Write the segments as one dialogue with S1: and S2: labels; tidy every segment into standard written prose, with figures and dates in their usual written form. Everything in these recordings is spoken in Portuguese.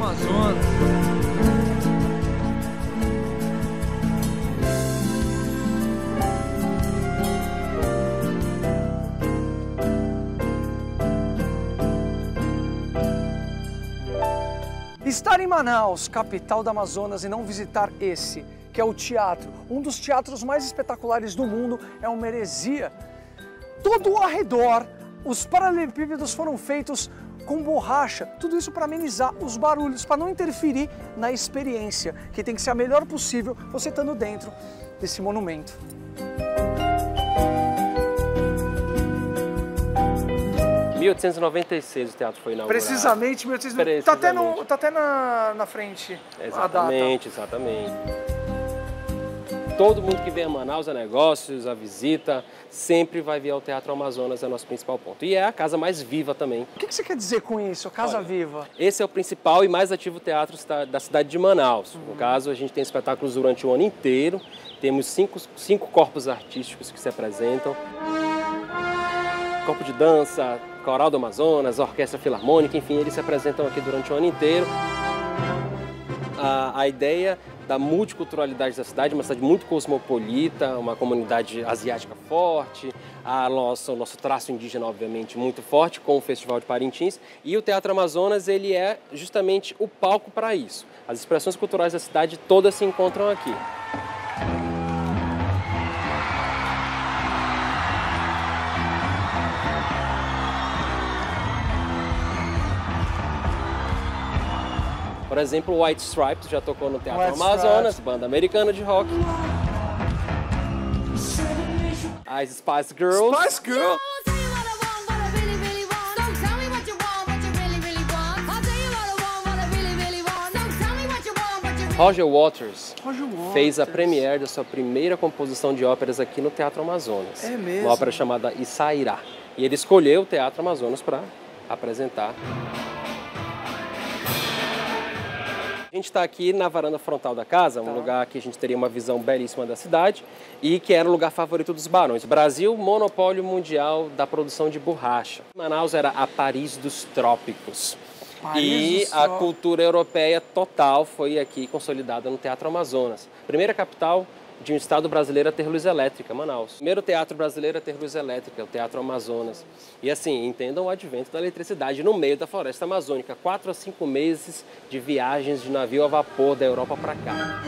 S1: Amazonas. Estar em Manaus, capital do Amazonas, e não visitar esse, que é o teatro, um dos teatros mais espetaculares do mundo, é uma heresia. Todo ao redor, os paralelepípedos foram feitos com borracha, tudo isso para amenizar os barulhos, para não interferir na experiência, que tem que ser a melhor possível você estando dentro desse monumento.
S2: Em 1896 o teatro foi inaugurado.
S1: Precisamente, 1896. Tá até na frente a data.
S2: Exatamente. Todo mundo que vem a Manaus, a negócios, a visita, sempre vai vir ao Teatro Amazonas, é o nosso principal ponto. E é a casa mais viva também.
S1: O que você quer dizer com isso, Casa Viva?
S2: Esse é o principal e mais ativo teatro da cidade de Manaus. No caso, a gente tem espetáculos durante o ano inteiro, temos cinco corpos artísticos que se apresentam. Corpo de dança, Coral do Amazonas, Orquestra Filarmônica, enfim, eles se apresentam aqui durante o ano inteiro. A ideia da multiculturalidade da cidade, uma cidade muito cosmopolita, uma comunidade asiática forte, o nosso traço indígena, obviamente, muito forte, com o Festival de Parintins. E o Teatro Amazonas, ele é justamente o palco para isso. As expressões culturais da cidade todas se encontram aqui. Por exemplo, o White Stripes já tocou no Teatro Amazonas, banda americana de rock. As Spice Girls.
S1: Spice Girls!
S2: Roger Waters fez a premiere da sua primeira composição de óperas aqui no Teatro Amazonas.
S1: É mesmo?
S2: Uma ópera chamada Issairá. E ele escolheu o Teatro Amazonas para apresentar. A gente está aqui na varanda frontal da casa, um lugar que a gente teria uma visão belíssima da cidade e que era o lugar favorito dos barões. Brasil, monopólio mundial da produção de borracha. Manaus era a Paris dos trópicos. E a cultura europeia total foi aqui consolidada no Teatro Amazonas. Primeira capital de um estado brasileiro a ter luz elétrica, Manaus. Primeiro teatro brasileiro a ter luz elétrica, o Teatro Amazonas. E assim, entendam o advento da eletricidade no meio da floresta amazônica. 4 a 5 meses de viagens de navio a vapor da Europa para cá.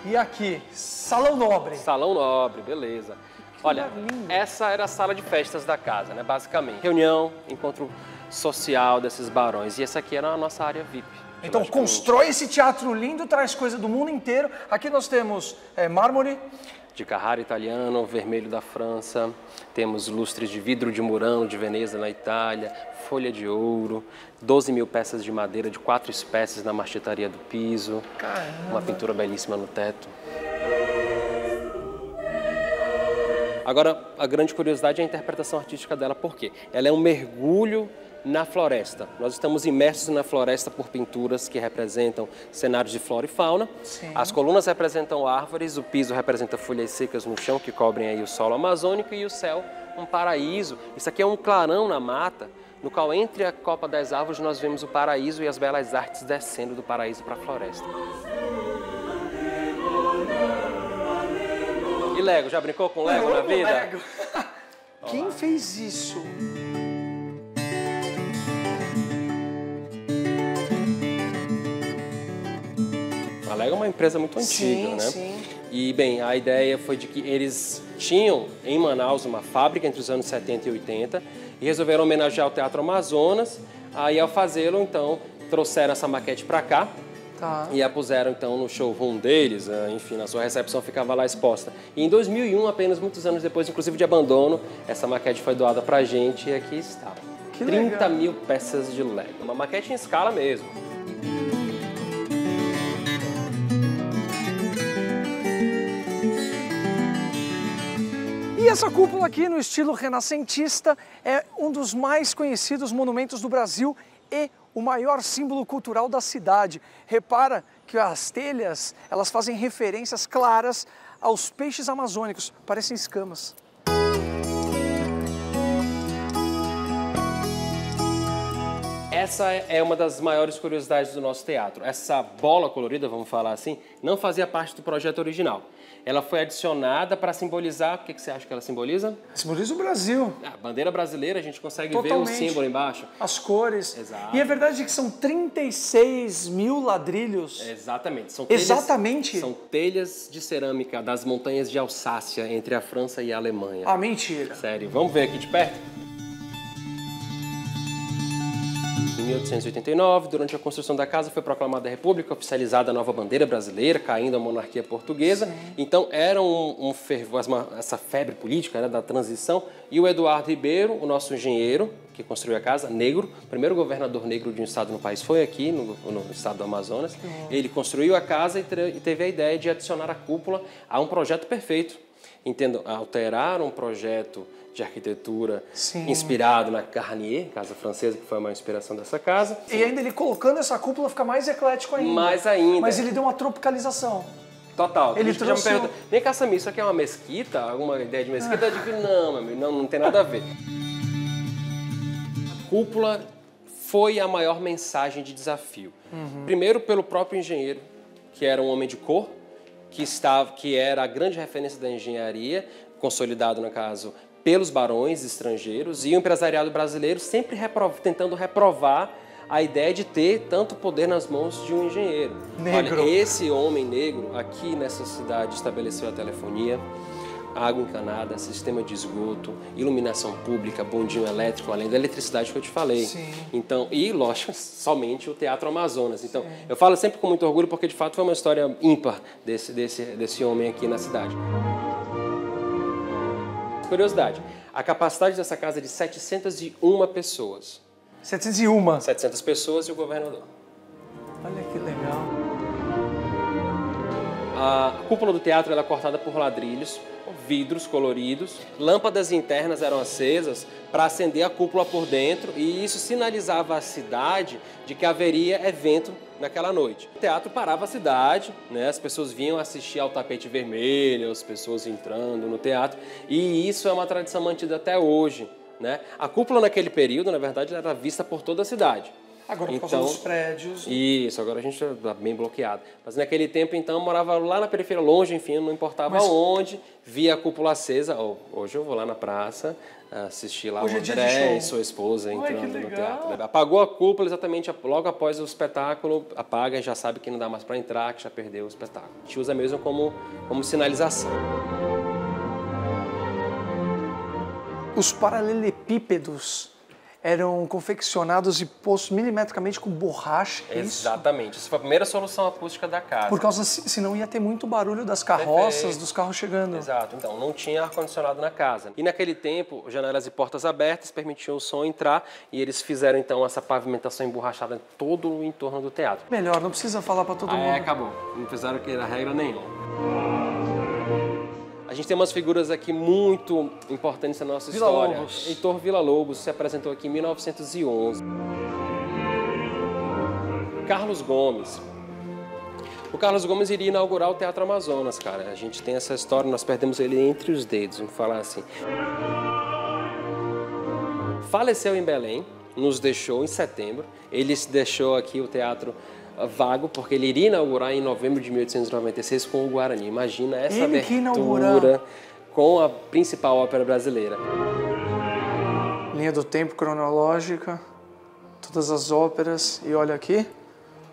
S1: E aqui, Salão Nobre.
S2: Salão Nobre, beleza. Olha, essa era a sala de festas da casa, né, basicamente. Reunião, encontro social desses barões. E essa aqui era a nossa área VIP.
S1: Então constrói esse teatro lindo, traz coisa do mundo inteiro. Aqui nós temos mármore.
S2: De Carrara italiano, vermelho da França. Temos lustres de vidro de Murano, de Veneza, na Itália. Folha de ouro. 12 mil peças de madeira de 4 espécies na marchetaria do piso.
S1: Caramba.
S2: Uma pintura belíssima no teto. Agora, a grande curiosidade é a interpretação artística dela. Por quê? Ela é um mergulho na floresta. Nós estamos imersos na floresta por pinturas que representam cenários de flora e fauna.
S1: Sim.
S2: As colunas representam árvores, o piso representa folhas secas no chão que cobrem aí o solo amazônico e o céu um paraíso. Isso aqui é um clarão na mata, no qual entre a copa das árvores nós vemos o paraíso e as belas artes descendo do paraíso para a floresta. E Lego? Já brincou com Lego na vida?
S1: Lego. Quem fez isso?
S2: A Lego é uma empresa muito antiga, né?
S1: Sim.
S2: E, bem, a ideia foi de que eles tinham em Manaus uma fábrica entre os anos 70 e 80 e resolveram homenagear o Teatro Amazonas. Aí, ao fazê-lo, então, trouxeram essa maquete para cá. E a puseram, então, no showroom deles, enfim, na sua recepção ficava lá exposta. E em 2001, apenas muitos anos depois, inclusive de abandono, essa maquete foi doada pra gente e aqui está.
S1: Que
S2: 30
S1: legal.
S2: mil peças de Lego. Uma maquete em escala mesmo.
S1: E essa cúpula aqui, no estilo renascentista, é um dos mais conhecidos monumentos do Brasil e o maior símbolo cultural da cidade. Repara que as telhas, elas fazem referências claras aos peixes amazônicos, parecem escamas.
S2: Essa é uma das maiores curiosidades do nosso teatro. Essa bola colorida, vamos falar assim, não fazia parte do projeto original. Ela foi adicionada para simbolizar... O que você acha que ela simboliza?
S1: Simboliza o Brasil.
S2: A bandeira brasileira, a gente consegue
S1: Totalmente.
S2: ver o símbolo embaixo.
S1: As cores.
S2: Exato.
S1: E é verdade que são 36 mil ladrilhos.
S2: Exatamente.
S1: Exatamente?
S2: São telhas de cerâmica das montanhas de Alsácia, entre a França e a Alemanha.
S1: Ah, mentira.
S2: Sério. Vamos ver aqui de perto? Em 1889, durante a construção da casa, foi proclamada a República, oficializada a nova bandeira brasileira, caindo a monarquia portuguesa. Sim. Então, era um fervor, essa febre política, né, da transição. E o Eduardo Ribeiro, o nosso engenheiro, que construiu a casa, negro, o primeiro governador negro de um estado no país foi aqui, no estado do Amazonas. Ele construiu a casa e teve a ideia de adicionar a cúpula a um projeto perfeito. Entendo, alterar um projeto de arquitetura inspirado na Garnier, casa francesa, que foi uma inspiração dessa casa.
S1: E ainda ele colocando essa cúpula fica mais eclético ainda.
S2: Mais ainda.
S1: Mas ele deu uma tropicalização.
S2: Total.
S1: Ele trouxe...
S2: Vem cá, Samir, isso aqui é uma mesquita? Alguma ideia de mesquita? Eu digo, não, meu amigo, não tem nada a ver. A cúpula foi a maior mensagem de desafio. Primeiro pelo próprio engenheiro, que era um homem de cor, que era a grande referência da engenharia, consolidado, no caso, pelos barões estrangeiros, e o empresariado brasileiro sempre tentando reprovar a ideia de ter tanto poder nas mãos de um engenheiro.
S1: Negro.
S2: Olha, esse homem negro aqui nessa cidade estabeleceu a telefonia, água encanada, sistema de esgoto, iluminação pública, bondinho elétrico, além da eletricidade que eu te falei.
S1: Sim.
S2: Então, e, lógico, somente o Teatro Amazonas. Então, eu falo sempre com muito orgulho porque, de fato, foi uma história ímpar desse homem aqui na cidade. Curiosidade, a capacidade dessa casa é de 701 pessoas.
S1: 701?
S2: 700 pessoas e o governador.
S1: Olha que legal.
S2: A cúpula do teatro é cortada por ladrilhos, vidros coloridos, lâmpadas internas eram acesas para acender a cúpula por dentro, e isso sinalizava à cidade de que haveria evento naquela noite. O teatro parava a cidade, né? As pessoas vinham assistir ao tapete vermelho, as pessoas entrando no teatro, e isso é uma tradição mantida até hoje, né? A cúpula naquele período, na verdade, era vista por toda a cidade.
S1: Agora, por causa dos prédios...
S2: Isso, agora a gente está bem bloqueado. Mas naquele tempo, então, eu morava lá na periferia, longe, enfim, não importava onde, via a cúpula acesa. Hoje eu vou lá na praça, assistir lá o André e sua esposa entrando no teatro. Apagou a cúpula exatamente logo após o espetáculo, apaga e já sabe que não dá mais para entrar, que já perdeu o espetáculo. A gente usa mesmo como sinalização.
S1: Os paralelepípedos eram confeccionados e postos milimetricamente com borracha.
S2: Exatamente. Essa foi a primeira solução acústica da casa.
S1: Por causa, senão ia ter muito barulho das carroças, dos carros chegando.
S2: Exato. Então, não tinha ar-condicionado na casa. E naquele tempo, janelas e portas abertas permitiam o som entrar, e eles fizeram, então, essa pavimentação emborrachada todo o entorno do teatro.
S1: Melhor, não precisa falar para todo mundo.
S2: Acabou. Não fizeram regra nenhuma. A gente tem umas figuras aqui muito importantes na nossa história.
S1: Villa-Lobos.
S2: Heitor Villa-Lobos se apresentou aqui em 1911. Carlos Gomes. O Carlos Gomes iria inaugurar o Teatro Amazonas, cara. A gente tem essa história, nós perdemos ele entre os dedos, vamos falar assim. Faleceu em Belém, nos deixou em setembro. Ele deixou aqui o teatro vago, porque ele iria inaugurar em novembro de 1896 com o Guarani. Imagina essa abertura com a principal ópera brasileira.
S1: Linha do tempo cronológica, todas as óperas, e olha aqui,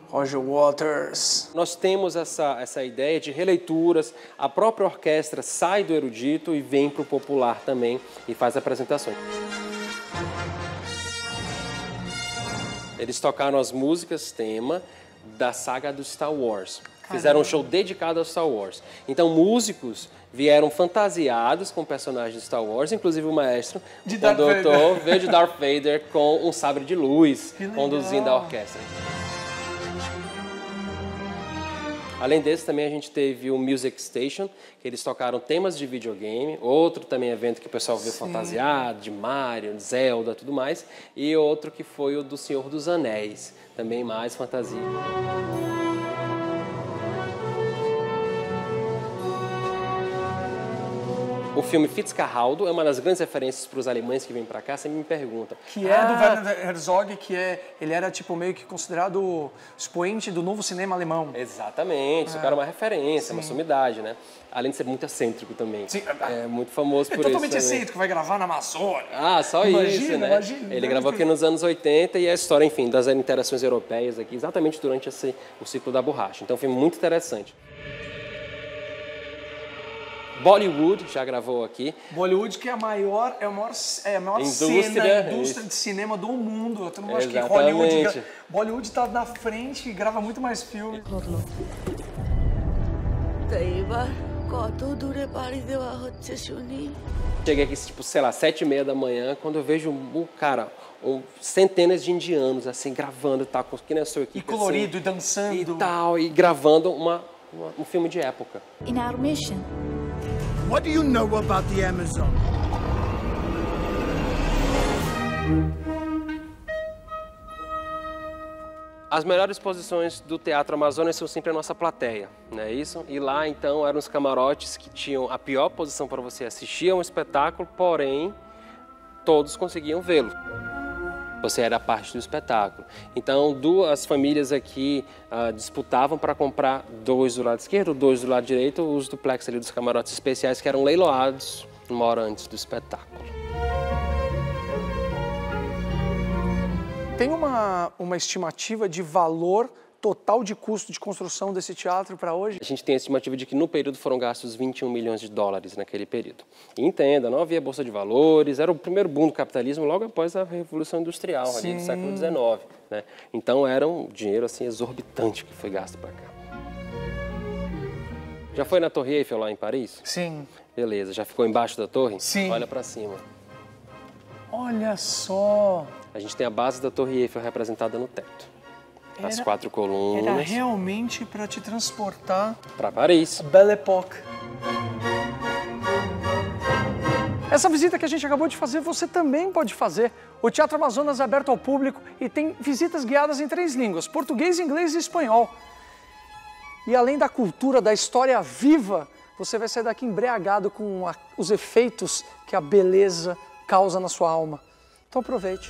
S1: Roger Waters.
S2: Nós temos essa ideia de releituras, a própria orquestra sai do erudito e vem para o popular também e faz apresentações. Eles tocaram as músicas tema da saga do Star Wars. Fizeram um show dedicado ao Star Wars. Então, músicos vieram fantasiados com personagens de Star Wars, inclusive o maestro, o doutor, veio de Darth Vader com um sabre de luz, conduzindo a orquestra. Além desse, também a gente teve o Music Station, que eles tocaram temas de videogame, outro também evento que o pessoal viu fantasiado, de Mario, de Zelda, tudo mais, e outro que foi o do Senhor dos Anéis, também mais fantasia. O filme Fitzcarraldo é uma das grandes referências para os alemães que vêm para cá, sempre me perguntam.
S1: Que é do Werner Herzog, ele era tipo meio que considerado o expoente do novo cinema alemão.
S2: Exatamente, esse cara é uma referência, uma sumidade, né? Além de ser muito excêntrico também. Sim. É muito famoso por isso. É
S1: totalmente excêntrico, vai gravar na Amazônia.
S2: Ah, só isso, né? Imagina, ele gravou aqui nos anos 80 e a história, enfim, das interações europeias aqui, exatamente durante o ciclo da borracha. Então, foi muito interessante. Bollywood já gravou aqui.
S1: Bollywood, que é a maior indústria de cinema do mundo. Eu não acho que Bollywood está na frente e grava muito mais filmes.
S2: Cheguei aqui, tipo, sei lá, 7h30 da manhã, quando eu vejo centenas de indianos, assim, gravando, tá, que nem a sua equipe,
S1: e colorido, assim, e dançando.
S2: E tal, e gravando um filme de época.
S3: In our mission.
S4: What do you know about the Amazon?
S2: As melhores posições do Teatro Amazonas são sempre a nossa plateia, não é isso? E lá, então, eram os camarotes que tinham a pior posição para você assistir a um espetáculo, porém, todos conseguiam vê-lo. Você era parte do espetáculo. Então, duas famílias aqui disputavam para comprar 2 do lado esquerdo, 2 do lado direito, os duplex ali dos camarotes especiais que eram leiloados uma hora antes do espetáculo.
S1: Tem uma estimativa de valor total de custo de construção desse teatro para hoje?
S2: A gente tem a estimativa de que no período foram gastos 21 milhões de dólares naquele período. E entenda, não havia bolsa de valores, era o primeiro boom do capitalismo logo após a Revolução Industrial, ali do século XIX. Né? Então era um dinheiro assim, exorbitante que foi gasto para cá. Já foi na Torre Eiffel lá em Paris?
S1: Sim.
S2: Beleza, já ficou embaixo da torre?
S1: Sim.
S2: Olha para cima.
S1: Olha só!
S2: A gente tem a base da Torre Eiffel representada no teto. As 4 colunas.
S1: Era realmente para te transportar
S2: para Paris.
S1: Belle Époque. Essa visita que a gente acabou de fazer, você também pode fazer. O Teatro Amazonas é aberto ao público e tem visitas guiadas em 3 línguas, português, inglês e espanhol. E além da cultura, da história viva, você vai sair daqui embriagado com os efeitos que a beleza causa na sua alma. Então aproveite.